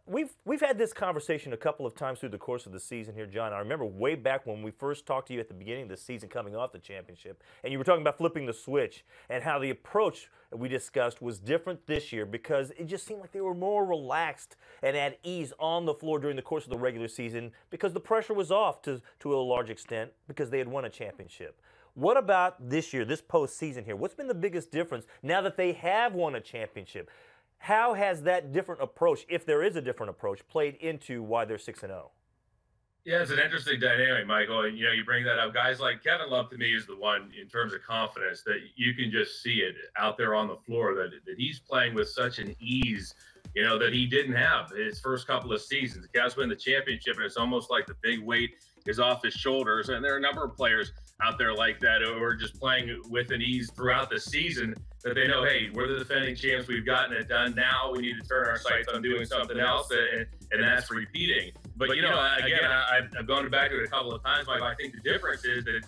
we've had this conversation a couple of times through the course of the season here, John. I remember way back when we first talked to you at the beginning of the season coming off the championship, and you were talking about flipping the switch and how the approach we discussed was different this year because it just seemed like they were more relaxed and at ease on the floor during the course of the regular season because the pressure was off to a large extent because they had won a championship. What about this year, this postseason here? What's been the biggest difference now that they have won a championship? How has that different approach, if there is a different approach, played into why they're 6-0? Yeah, it's an interesting dynamic, Michael. And you bring that up. Guys like Kevin Love to me is the one in terms of confidence that you can just see it out there on the floor that he's playing with such an ease, that he didn't have his first couple of seasons. The Cavs win the championship, and it's almost like the big weight is off his shoulders. And there are a number of players out there like that who are just playing with an ease throughout the season that they know, hey, we're the defending champs. We've gotten it done. Now we need to turn our sights on doing something else, and that's repeating. But, again, I've gone back to it a couple of times. I think the difference is that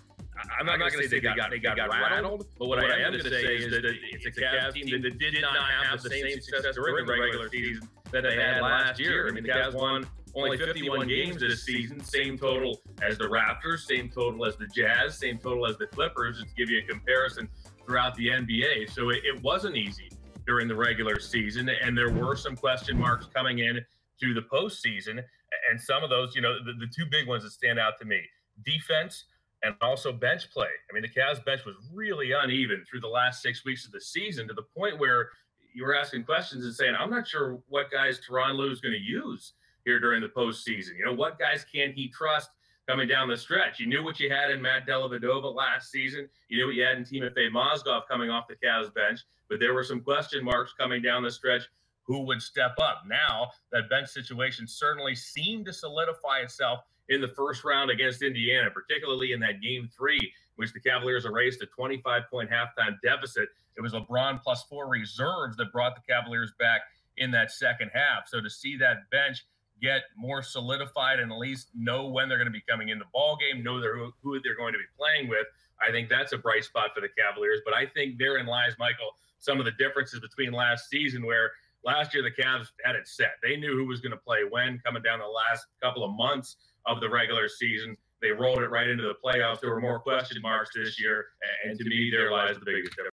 I'm not going to say they got rattled, but what I am going to say is that it's a Cavs team that did not have the same success during the regular season that they had last year. I mean, the Cavs won only 51 games this season, same total as the Raptors, same total as the Jazz, same total as the Clippers, just to give you a comparison throughout the NBA. So it wasn't easy during the regular season, and there were some question marks coming in to the postseason. And some of those, the two big ones that stand out to me, defense and also bench play. I mean, the Cavs bench was really uneven through the last 6 weeks of the season to the point where you were asking questions and saying, I'm not sure what guys Tyronn Lue is going to use here during the postseason. What guys can he trust coming down the stretch? You knew what you had in Matt Dellavedova last season. You knew what you had in Timofey Mozgov coming off the Cavs bench, but there were some question marks coming down the stretch. Who would step up? Now, that bench situation certainly seemed to solidify itself in the first round against Indiana, particularly in that game 3, which the Cavaliers erased a 25-point halftime deficit. It was LeBron plus 4 reserves that brought the Cavaliers back in that second half. So to see that bench get more solidified and at least know when they're going to be coming in the ball game, know who they're going to be playing with, I think that's a bright spot for the Cavaliers. But I think therein lies, Michael, some of the differences between last season, where last year the Cavs had it set. They knew who was going to play when coming down the last couple of months of the regular season. They rolled it right into the playoffs. There were more question marks this year, and to me, there lies the biggest difference.